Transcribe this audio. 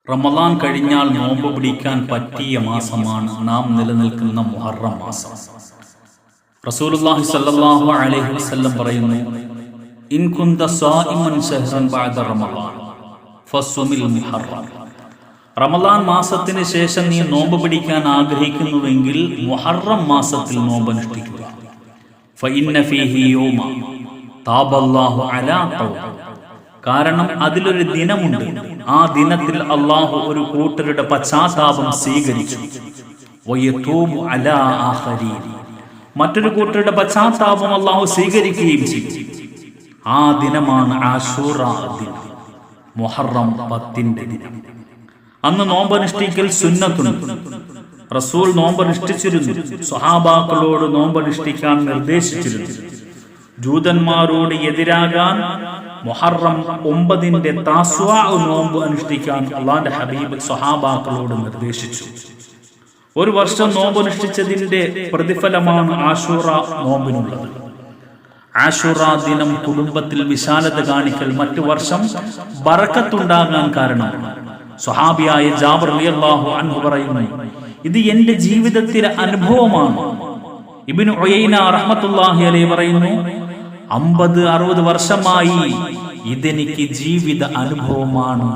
റമളാൻ കഴിഞ്ഞാൽ നോമ്പ് പിടിക്കാൻ പറ്റിയ മാസമാണ് നാം നിലനിൽക്കുന്ന മുഹറം മാസം. റസൂലുള്ളാഹി സ്വല്ലല്ലാഹു അലൈഹി വസല്ലം പറയുന്നു, ഇൻ കുന്ത സായിമൻ ശഹ്റൻ ബഅദ റമളാൻ ഫസ്സുമിൽ മുഹറം. റമളാൻ മാസത്തിന് ശേഷം നീ നോമ്പ് പിടിക്കാൻ ആഗ്രഹിക്കുന്നുവെങ്കിൽ മുഹറം മാസത്തിൽ നോമ്പ് അനുഷ്ഠിക്കുക. ഫഇന്ന ഫീഹി യൗമ താബല്ലാഹു അലാ ഖൗം. കാരണം അതിലൊരു ദിനമുണ്ട്. ആ ദിനത്തിൽ അള്ളാഹു ഒരു കൂട്ടരുടെ പശ്ചാത്താപം സ്വീകരിച്ചു. വയതൂബു അലാ ആഖരീൻ. മറ്റൊരു കൂട്ടരുടെ പശ്ചാത്താപം അള്ളാഹു സ്വീകരിക്കുകയും ചെയ്തു. ആ ദിനമാണ് ആശൂറാ ദിനം, മുഹറം 10 ദിനം. അന്ന് നോമ്പനുഷ്ഠിക്കൽ സുന്നത്തുണ്ട്. റസൂൽ നോമ്പനുഷ്ഠിച്ചിരുന്നു. സ്വഹാബാക്കളോട് നോമ്പനുഷ്ഠിക്കാൻ നിർദ്ദേശിച്ചിരുന്നു. ജൂതന്മാരോട് എതിരാകാൻ മുഹറം 9 താസ്വാ നോമ്പ് അനുഷ്ഠിക്കാൻ അള്ളാന്റെ ഹബീബ് സ്വഹാബാക്കളോട് നിർദ്ദേശിച്ചു. ഒരു വർഷം നോമ്പ് അനുഷ്ഠിച്ചതിന്റെ പ്രതിഫലമാണ് ആശൂറ നോമ്പിനുള്ളത്. ആശൂറ ദിനം കുടുംബത്തിൽ വിശാലത കാണിക്കൽ മറ്റു വർഷം ബറക്കത്തുണ്ടാകാൻ കാരണമാണ്. സ്വഹാബിയായ ജാബിർ റളിയല്ലാഹു അൻഹു പറയുന്നു, ഇത് എന്റെ ജീവിതത്തിലെ അനുഭവമാണ്. ഇബ്നു ഉയൈന റഹ്മത്തുള്ളാഹി അലൈഹി പറയുന്നു, 50-60 വർഷമായി ഇതെനിക്ക് ജീവിത അനുഭവമാണ്.